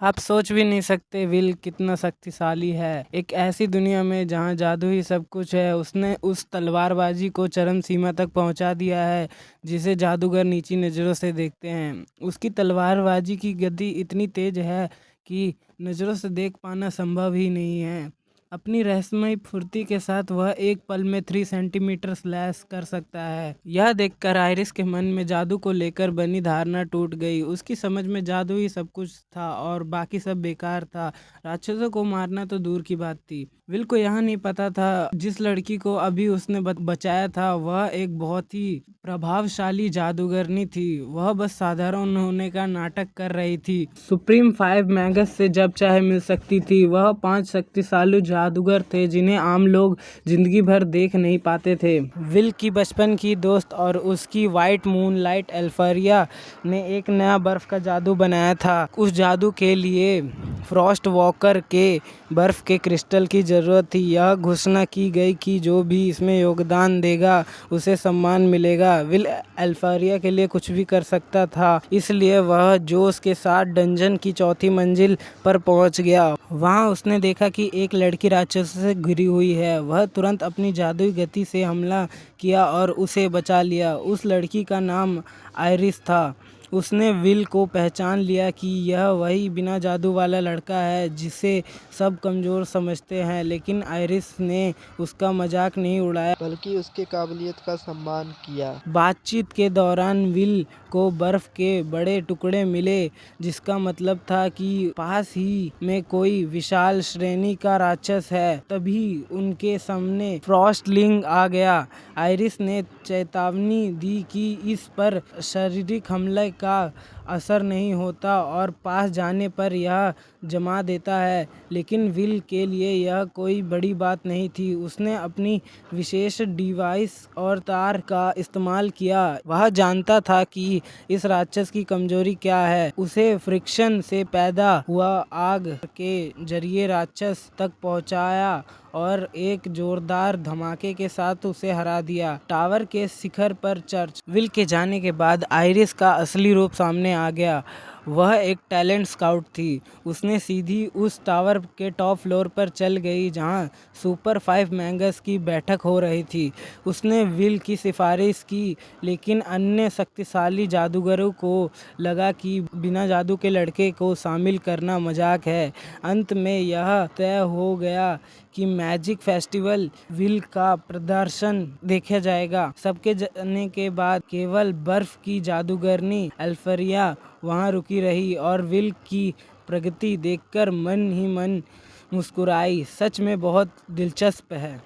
आप सोच भी नहीं सकते विल कितना शक्तिशाली है। एक ऐसी दुनिया में जहाँ जादू ही सब कुछ है, उसने उस तलवारबाजी को चरम सीमा तक पहुँचा दिया है जिसे जादूगर नीची नज़रों से देखते हैं। उसकी तलवारबाजी की गति इतनी तेज है कि नज़रों से देख पाना संभव ही नहीं है। अपनी रहस्यमयी फुर्ती के साथ वह एक पल में 3 सेंटीमीटर स्लैश कर सकता है। यह देखकर आयरिस के मन में जादू को लेकर बनी धारणा टूट गई। उसकी समझ में जादू ही सब कुछ था और बाकी सब बेकार था। राक्षसों को मारना तो दूर की बात थी। विल को यह नहीं पता था जिस लड़की को अभी उसने बचाया था वह एक बहुत ही प्रभावशाली जादूगरनी थी। वह बस साधारण होने का नाटक कर रही थी। सुप्रीम 5 मैगस से जब चाहे मिल सकती थी। वह 5 शक्तिशाली जादूगर थे जिन्हें आम लोग जिंदगी भर देख नहीं पाते थे। विल की बचपन की दोस्त और उसकी वाइट मूनलाइट एल्फरिया ने एक नया बर्फ का जादू बनाया था। उस जादू के लिए फ्रॉस्ट वॉकर के बर्फ के क्रिस्टल की ज़रूरत थी। यह घोषणा की गई कि जो भी इसमें योगदान देगा उसे सम्मान मिलेगा। विल एल्फरिया के लिए कुछ भी कर सकता था, इसलिए वह जोश के साथ डंजन की चौथी मंजिल पर पहुंच गया। वहां उसने देखा कि एक लड़की राक्षसों से घिरी हुई है। वह तुरंत अपनी जादुई गति से हमला किया और उसे बचा लिया। उस लड़की का नाम आयरिस था। उसने विल को पहचान लिया कि यह वही बिना जादू वाला लड़का है जिसे सब कमज़ोर समझते हैं, लेकिन आयरिस ने उसका मजाक नहीं उड़ाया बल्कि उसके काबिलियत का सम्मान किया। बातचीत के दौरान विल को बर्फ के बड़े टुकड़े मिले, जिसका मतलब था कि पास ही में कोई विशाल श्रेणी का राक्षस है। तभी उनके सामने फ्रॉस्टलिंग आ गया। आयरिस ने चेतावनी दी कि इस पर शारीरिक हमले का असर नहीं होता और पास जाने पर यह जमा देता है, लेकिन विल के लिए यह कोई बड़ी बात नहीं थी। उसने अपनी विशेष डिवाइस और तार का इस्तेमाल किया। वह जानता था कि इस राक्षस की कमजोरी क्या है। उसे फ्रिक्शन से पैदा हुआ आग के जरिए राक्षस तक पहुंचाया और एक जोरदार धमाके के साथ उसे हरा दिया। टावर के शिखर पर चर्च विल के जाने के बाद आयरिस का असली रूप सामने आ गया। वह एक टैलेंट स्काउट थी। उसने सीधी उस टावर के टॉप फ्लोर पर चल गई जहां सुपर 5 मैगस की बैठक हो रही थी। उसने विल की सिफारिश की, लेकिन अन्य शक्तिशाली जादूगरों को लगा कि बिना जादू के लड़के को शामिल करना मजाक है। अंत में यह तय हो गया कि मैजिक फेस्टिवल विल का प्रदर्शन देखा जाएगा। सबके जाने के बाद केवल बर्फ की जादूगरनी एल्फरिया वहां रुकी रही और विल की प्रगति देखकर मन ही मन मुस्कुराई। सच में बहुत दिलचस्प है।